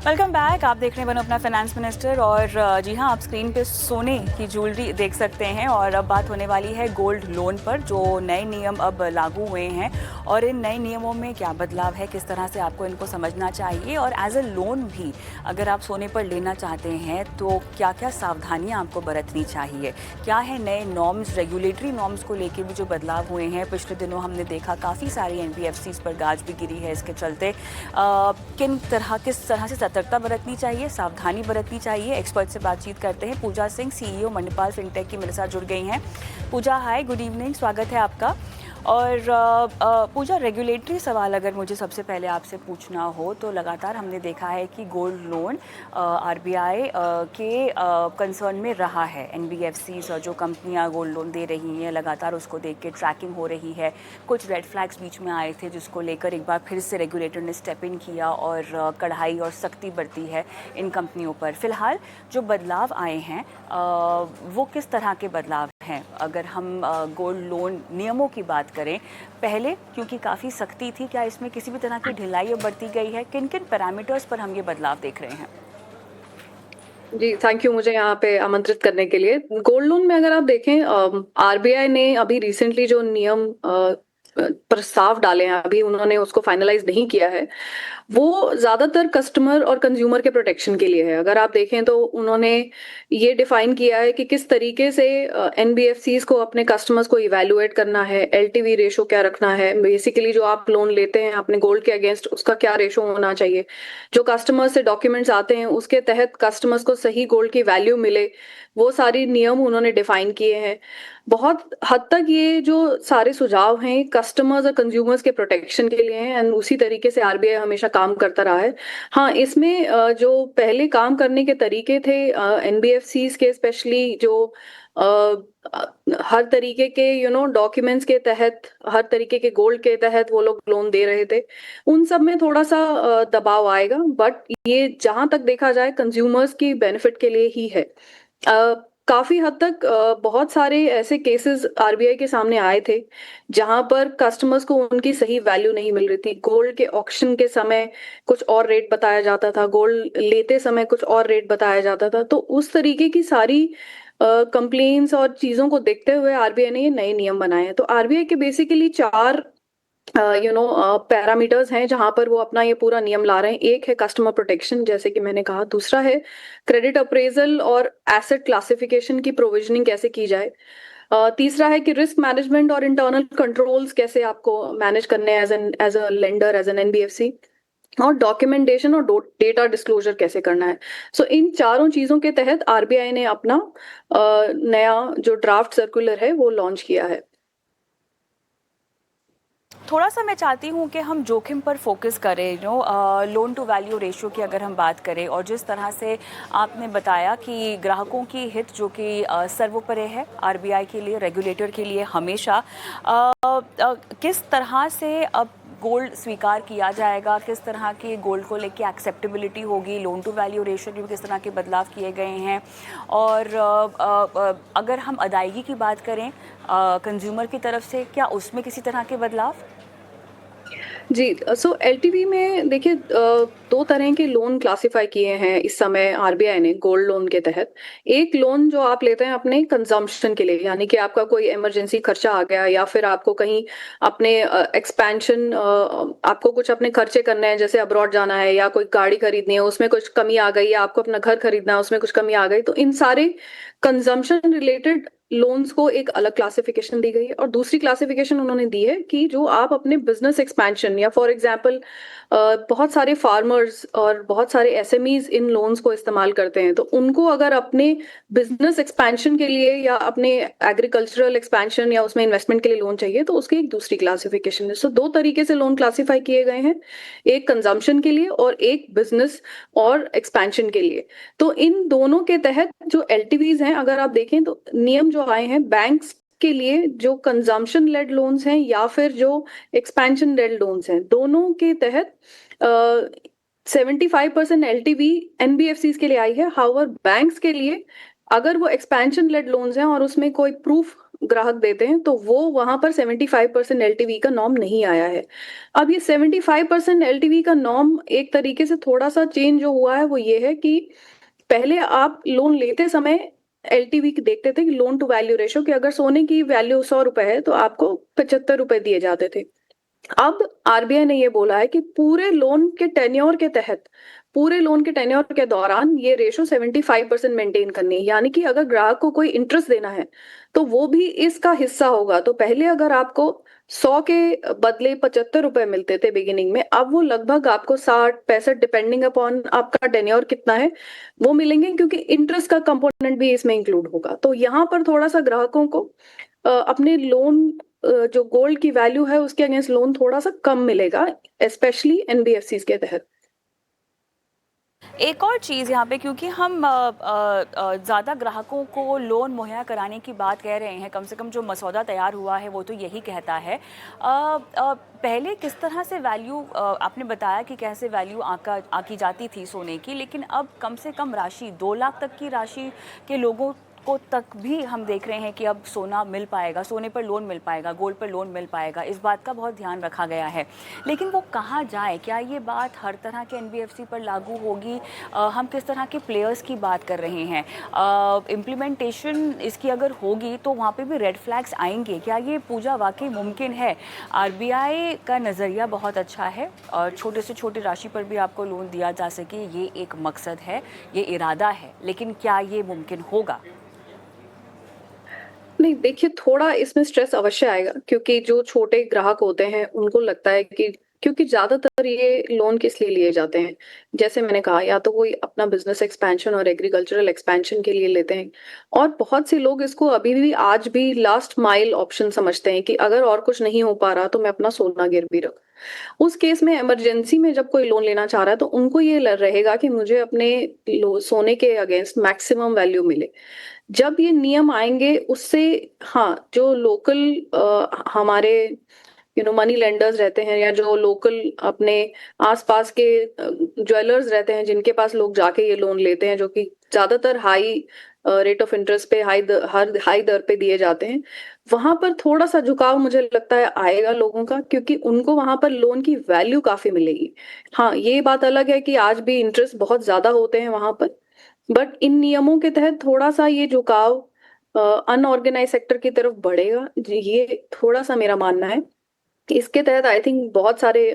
Welcome back. आप देख रहे हैं बनो अपना फाइनेंस मिनिस्टर। और जी हाँ, आप स्क्रीन पे सोने की ज्वेलरी देख सकते हैं। और अब बात होने वाली है गोल्ड लोन पर, जो नए नियम अब लागू हुए हैं और इन नए नियमों में क्या बदलाव है, किस तरह से आपको इनको समझना चाहिए। और एज अ लोन भी अगर आप सोने पर लेना चाहते हैं तो क्या क्या सावधानियाँ आपको बरतनी चाहिए, क्या है नए नॉर्म्स, रेगुलेटरी नॉर्म्स को लेकर भी जो बदलाव हुए हैं। पिछले दिनों हमने देखा काफ़ी सारी NBFCs पर गाज भी गिरी है इसके चलते। किस तरह से सतर्कता बरतनी चाहिए, सावधानी बरतनी चाहिए, एक्सपर्ट से बातचीत करते हैं। पूजा सिंह, CEO मणिपाल फिनटेक की मेरे साथ जुड़ गई हैं। पूजा, हाय, गुड इवनिंग, स्वागत है आपका। और पूजा, रेगुलेटरी सवाल अगर मुझे सबसे पहले आपसे पूछना हो तो लगातार हमने देखा है कि गोल्ड लोन RBI के कंसर्न में रहा है। NBFCs और जो कंपनियां गोल्ड लोन दे रही हैं, लगातार उसको देख के ट्रैकिंग हो रही है। कुछ रेड फ्लैग्स बीच में आए थे जिसको लेकर एक बार फिर से रेगुलेटर ने स्टेप इन किया और कढ़ाई और सख्ती बरती है इन कंपनियों पर। फिलहाल जो बदलाव आए हैं वो किस तरह के बदलाव हैं? अगर हम गोल्ड लोन नियमों की बात करें, पहले क्योंकि काफ़ी सख्ती थी, क्या इसमें किसी भी तरह की ढिलाई बरती गई है? किन किन पैरामीटर्स पर हम ये बदलाव देख रहे हैं? जी, थैंक यू मुझे यहाँ पे आमंत्रित करने के लिए। गोल्ड लोन में अगर आप देखें, आरबीआई ने अभी रिसेंटली जो नियम प्रस्ताव डाले हैं, अभी उन्होंने उसको फाइनलाइज नहीं किया है। वो ज्यादातर कस्टमर और कंज्यूमर के प्रोटेक्शन के लिए है। अगर आप देखें तो उन्होंने ये डिफाइन किया है कि किस तरीके से एनबीएफसीज को अपने कस्टमर्स को इवैल्यूएट करना है, एलटीवी रेशो क्या रखना है, बेसिकली जो आप लोन लेते हैं अपने गोल्ड के अगेंस्ट उसका क्या रेशो होना चाहिए, जो कस्टमर्स से डॉक्यूमेंट्स आते हैं उसके तहत कस्टमर्स को सही गोल्ड की वैल्यू मिले, वो सारी नियम उन्होंने डिफाइन किए हैं। बहुत हद तक ये जो सारे सुझाव हैं कस्टमर्स और कंज्यूमर्स के प्रोटेक्शन के लिए हैं, एंड उसी तरीके से आरबीआई हमेशा काम करता रहा है। हाँ, इसमें जो पहले काम करने के तरीके थे एनबीएफसीज के, स्पेशली जो हर तरीके के डॉक्यूमेंट्स के तहत, हर तरीके के गोल्ड के तहत वो लोग लोन दे रहे थे, उन सब में थोड़ा सा दबाव आएगा। बट ये जहां तक देखा जाए कंज्यूमर्स की बेनिफिट के लिए ही है। काफी हद तक बहुत सारे ऐसे केसेस आरबीआई के सामने आए थे जहां पर कस्टमर्स को उनकी सही वैल्यू नहीं मिल रही थी। गोल्ड के ऑक्शन के समय कुछ और रेट बताया जाता था, गोल्ड लेते समय कुछ और रेट बताया जाता था। तो उस तरीके की सारी कंप्लेन्स और चीजों को देखते हुए आरबीआई ने ये नए नियम बनाए हैं। तो आरबीआई के बेसिकली चार पैरामीटर्स हैं जहां पर वो अपना ये पूरा नियम ला रहे हैं। एक है कस्टमर प्रोटेक्शन, जैसे कि मैंने कहा। दूसरा है क्रेडिट अप्रेजल और एसेट क्लासिफिकेशन की प्रोविजनिंग कैसे की जाए। तीसरा है कि रिस्क मैनेजमेंट और इंटरनल कंट्रोल्स कैसे आपको मैनेज करने as a lender, as an NBFC. और डॉक्यूमेंटेशन और डेटा डिस्क्लोजर कैसे करना है। सो इन चारों चीजों के तहत आरबीआई ने अपना नया जो ड्राफ्ट सर्कुलर है वो लॉन्च किया है। थोड़ा सा मैं चाहती हूँ कि हम जोखिम पर फोकस करें। लोन टू वैल्यू रेशियो की अगर हम बात करें, और जिस तरह से आपने बताया कि ग्राहकों की हित जो कि सर्वोपरि है आरबीआई के लिए, रेगुलेटर के लिए हमेशा, किस तरह से अब गोल्ड स्वीकार किया जाएगा, किस तरह के गोल्ड को लेके एक्सेप्टेबिलिटी होगी, लोन टू वैल्यू रेशियो में किस तरह के बदलाव किए गए हैं। और अगर हम अदायगी की बात करें कंज्यूमर की तरफ से, क्या उसमें किसी तरह के बदलाव? जी, सो एलटीवी में देखिए, दो तरह के लोन क्लासिफाई किए हैं इस समय आरबीआई ने गोल्ड लोन के तहत। एक लोन जो आप लेते हैं अपने कंजम्पशन के लिए, यानी कि आपका कोई इमरजेंसी खर्चा आ गया, या फिर आपको कहीं अपने एक्सपेंशन, आपको कुछ अपने खर्चे करने हैं, जैसे अब्रॉड जाना है या कोई गाड़ी खरीदनी है उसमें कुछ कमी आ गई, या आपको अपना घर खरीदना है उसमें कुछ कमी आ गई, तो इन सारे कंजम्पशन रिलेटेड लोन्स को एक अलग क्लासिफिकेशन दी गई है। और दूसरी क्लासिफिकेशन उन्होंने दी है कि जो आप अपने बिजनेस एक्सपेंशन, या फॉर एग्जांपल बहुत सारे फार्मर्स और बहुत सारे एसएमईज इन लोन्स को इस्तेमाल करते हैं, तो उनको अगर अपने बिजनेस एक्सपेंशन के लिए या अपने एग्रीकल्चरल एक्सपेंशन या उसमें इन्वेस्टमेंट के लिए लोन चाहिए, तो उसकी एक दूसरी क्लासिफिकेशन है। सो दो तरीके से लोन क्लासिफाई किए गए हैं, एक कंजम्पशन के लिए और एक बिजनेस और एक्सपेंशन के लिए। तो इन दोनों के तहत जो एलटीवीज हैं, अगर आप देखें तो नियम जो आए हैं बैंक्स के लिए, जो कंजम्पशन लेड लोन्स हैं या फिर जो एक्सपेंशन लेड लोन्स हैं, दोनों के तहत 75% एलटीवी एनबीएफसी के लिए आई है। हाउवर बैंक्स के लिए, अगर वो एक्सपेंशन लेड लोन्स हैं और उसमें कोई प्रूफ ग्राहक देते हैं तो वो वहां पर 75% एलटीवी का नॉर्म नहीं आया है। अब ये 75% एलटीवी का नॉर्म एक तरीके से थोड़ा सा चेंज जो हुआ है वो ये है कि पहले आप लोन लेते समय एलटीवी देखते थे कि लोन टू वैल्यू रेशो, कि अगर सोने की वैल्यू 100 रुपए है तो आपको 75 रुपए दिए जाते थे। अब आरबीआई ने ये बोला है कि पूरे लोन के टेन्योर के दौरान ये रेशो 75% मेंटेन करनी है, यानी कि अगर ग्राहक को कोई इंटरेस्ट देना है तो वो भी इसका हिस्सा होगा। तो पहले अगर आपको 100 के बदले 75 रुपए मिलते थे बिगिनिंग में, अब वो लगभग आपको 60-65 डिपेंडिंग अपॉन आपका टेन्योर कितना है वो मिलेंगे, क्योंकि इंटरेस्ट का कंपोनेंट भी इसमें इंक्लूड होगा। तो यहाँ पर थोड़ा सा ग्राहकों को अपने लोन जो गोल्ड की वैल्यू है उसके अगेंस्ट लोन थोड़ा सा कम मिलेगा, स्पेशली एनबीएफसीज के तहत। एक और चीज़ यहाँ पे, क्योंकि हम ज़्यादा ग्राहकों को लोन मुहैया कराने की बात कह रहे हैं, कम से कम जो मसौदा तैयार हुआ है वो तो यही कहता है। पहले किस तरह से वैल्यू, आपने बताया कि कैसे वैल्यू आकी जाती थी सोने की, लेकिन अब कम से कम राशि 2 लाख तक की राशि के लोगों को तक भी हम देख रहे हैं कि अब सोना मिल पाएगा, सोने पर लोन मिल पाएगा, गोल्ड पर लोन मिल पाएगा, इस बात का बहुत ध्यान रखा गया है। लेकिन वो कहाँ जाए? क्या ये बात हर तरह के एनबीएफसी पर लागू होगी? हम किस तरह के प्लेयर्स की बात कर रहे हैं? इम्प्लीमेंटेशन इसकी अगर होगी तो वहाँ पे भी रेड फ्लैग्स आएंगे। क्या ये पूजा वाकई मुमकिन है? आरबीआई का नज़रिया बहुत अच्छा है और छोटे से छोटी राशि पर भी आपको लोन दिया जा सके, ये एक मकसद है, ये इरादा है, लेकिन क्या ये मुमकिन होगा? नहीं, देखिए थोड़ा इसमें स्ट्रेस अवश्य आएगा, क्योंकि जो छोटे ग्राहक होते हैं उनको लगता है कि, क्योंकि ज्यादातर ये लोन किस लिए लिए जाते हैं, जैसे मैंने कहा, या तो कोई अपना बिजनेस एक्सपेंशन और एग्रीकल्चरल एक्सपेंशन के लिए लेते हैं, और बहुत से लोग इसको अभी भी आज भी लास्ट माइल ऑप्शन समझते हैं कि अगर और कुछ नहीं हो पा रहा तो मैं अपना सोना गिरवी रख। उस केस में इमरजेंसी में जब कोई लोन लेना चाह रहा है तो उनको ये रहेगा कि मुझे अपने सोने के अगेंस्ट मैक्सिमम वैल्यू मिले। जब ये नियम आएंगे उससे, हाँ, जो लोकल हमारे मनी लेंडर्स रहते हैं, या जो लोकल अपने आसपास के ज्वेलर्स रहते हैं जिनके पास लोग जाके ये लोन लेते हैं, जो कि ज्यादातर हाई रेट ऑफ इंटरेस्ट पे, हाई दर पे दिए जाते हैं, वहां पर थोड़ा सा झुकाव मुझे लगता है आएगा लोगों का, क्योंकि उनको वहां पर लोन की वैल्यू काफी मिलेगी। हाँ, ये बात अलग है कि आज भी इंटरेस्ट बहुत ज्यादा होते हैं वहां पर, बट इन नियमों के तहत थोड़ा सा ये झुकाव अनऑर्गेनाइज सेक्टर की तरफ बढ़ेगा, ये थोड़ा सा मेरा मानना है। इसके तहत आई थिंक बहुत सारे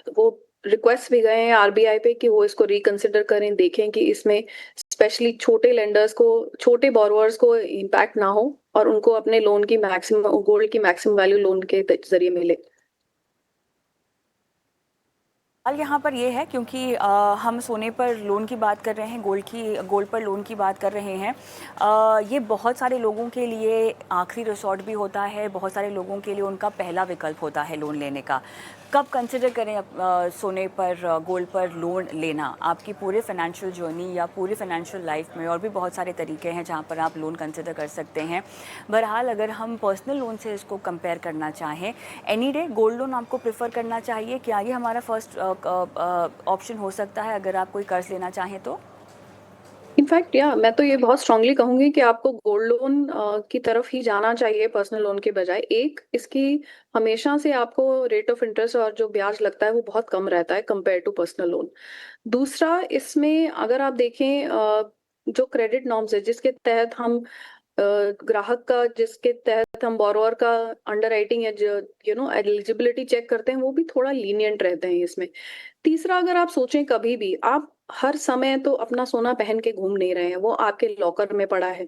वो रिक्वेस्ट भी गए हैं आरबीआई पे कि वो इसको रिकंसिडर करें, देखें कि इसमें स्पेशली छोटे लेंडर्स को, छोटे बोरोअर्स को इम्पैक्ट ना हो और उनको अपने लोन की मैक्सिमम, गोल्ड की मैक्सिमम वैल्यू लोन के जरिए मिले। सवाल यहाँ पर ये है, क्योंकि हम सोने पर लोन की बात कर रहे हैं, गोल्ड पर लोन की बात कर रहे हैं। ये बहुत सारे लोगों के लिए आखिरी रिसॉर्ट भी होता है, बहुत सारे लोगों के लिए उनका पहला विकल्प होता है लोन लेने का। कब कंसिडर करें सोने पर, गोल्ड पर लोन लेना? आपकी पूरे फाइनेंशियल जर्नी या पूरी फाइनेंशियल लाइफ में और भी बहुत सारे तरीके हैं जहाँ पर आप लोन कंसिडर कर सकते हैं। बहरहाल, अगर हम पर्सनल लोन से इसको कंपेयर करना चाहें, एनी डे गोल्ड लोन आपको प्रेफर करना चाहिए? क्या ये हमारा फर्स्ट ऑप्शन हो सकता है अगर आप कोई कर्ज लेना चाहें तो? इनफैक्ट मैं तो ये बहुत स्ट्रांगली कहूंगी कि आपको गोल्ड लोन की तरफ ही जाना चाहिए पर्सनल लोन के बजाय। एक, इसकी हमेशा से आपको रेट ऑफ इंटरेस्ट और जो ब्याज लगता है वो बहुत कम रहता है कंपेयर टू पर्सनल लोन। दूसरा, इसमें अगर आप देखें जो क्रेडिट नॉर्म्स है जिसके तहत हम ग्राहक का, जिसके तहत हम बोरोअर का अंडरराइटिंग या एलिजिबिलिटी चेक करते हैं, वो भी थोड़ा लीनियंट रहते हैं इसमें। तीसरा, अगर आप सोचें, कभी भी आप हर समय तो अपना सोना पहन के घूम नहीं रहे हैं, वो आपके लॉकर में पड़ा है,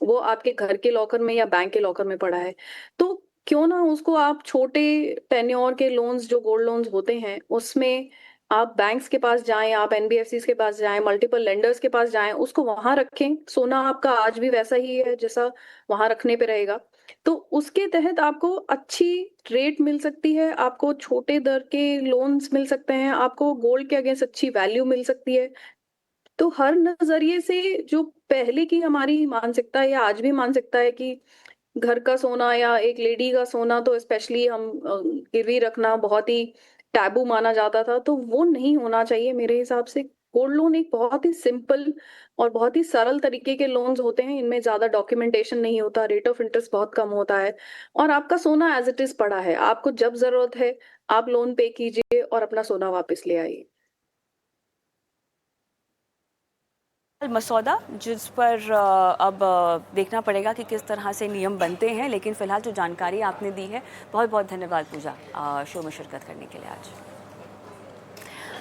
वो आपके घर के लॉकर में या बैंक के लॉकर में पड़ा है। तो क्यों ना उसको आप छोटे टेन्योर के लोन्स, जो गोल्ड लोन्स होते हैं, उसमें आप बैंक्स के पास जाएं, आप एनबीएफसीज के पास जाएं, मल्टीपल लेंडर्स के पास जाएं, उसको वहां रखें। सोना आपका आज भी वैसा ही है जैसा वहां रखने पे रहेगा। तो उसके तहत आपको अच्छी रेट मिल सकती है, आपको छोटे दर के लोन्स मिल सकते हैं, आपको गोल्ड के अगेंस्ट अच्छी वैल्यू मिल सकती है। तो हर नजरिए से जो पहले की हमारी मानसिकता है या आज भी मानसिकता है कि घर का सोना या एक लेडी का सोना तो स्पेशली हम गिरवी रखना बहुत ही टैबू माना जाता था, तो वो नहीं होना चाहिए मेरे हिसाब से। गोल्ड लोन एक बहुत ही सिंपल और बहुत ही सरल तरीके के लोन्स होते हैं। इनमें ज़्यादा डॉक्यूमेंटेशन नहीं होता, रेट ऑफ इंटरेस्ट बहुत कम होता है और आपका सोना एज़ इट इज़ पड़ा है। आपको जब ज़रूरत है, आप लोन पे कीजिए और अपना सोना वापस ले आइए। मसौदा जिस पर अब देखना पड़ेगा कि किस तरह से नियम बनते हैं, लेकिन फिलहाल जो जानकारी आपने दी है, बहुत बहुत धन्यवाद पूजा शो में शिरकत करने के लिए आज।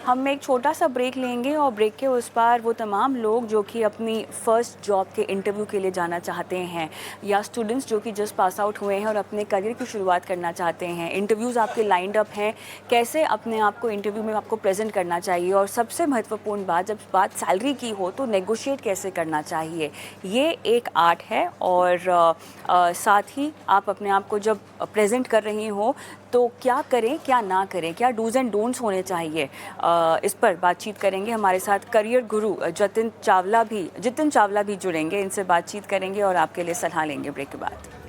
हम एक छोटा सा ब्रेक लेंगे और ब्रेक के उस पार वो तमाम लोग जो कि अपनी फ़र्स्ट जॉब के इंटरव्यू के लिए जाना चाहते हैं या स्टूडेंट्स जो कि जस्ट पास आउट हुए हैं और अपने करियर की शुरुआत करना चाहते हैं, इंटरव्यूज़ आपके लाइंड अप हैं, कैसे अपने आप को इंटरव्यू में आपको प्रेजेंट करना चाहिए और सबसे महत्वपूर्ण बात, जब बात सैलरी की हो तो नेगोशिएट कैसे करना चाहिए, ये एक आर्ट है। और साथ ही आप अपने आप को जब प्रेजेंट कर रही हो तो क्या करें क्या ना करें, क्या डूज़ एंड डोंट्स होने चाहिए, इस पर बातचीत करेंगे। हमारे साथ करियर गुरु जितिन चावला भी जुड़ेंगे, इनसे बातचीत करेंगे और आपके लिए सलाह लेंगे ब्रेक के बाद।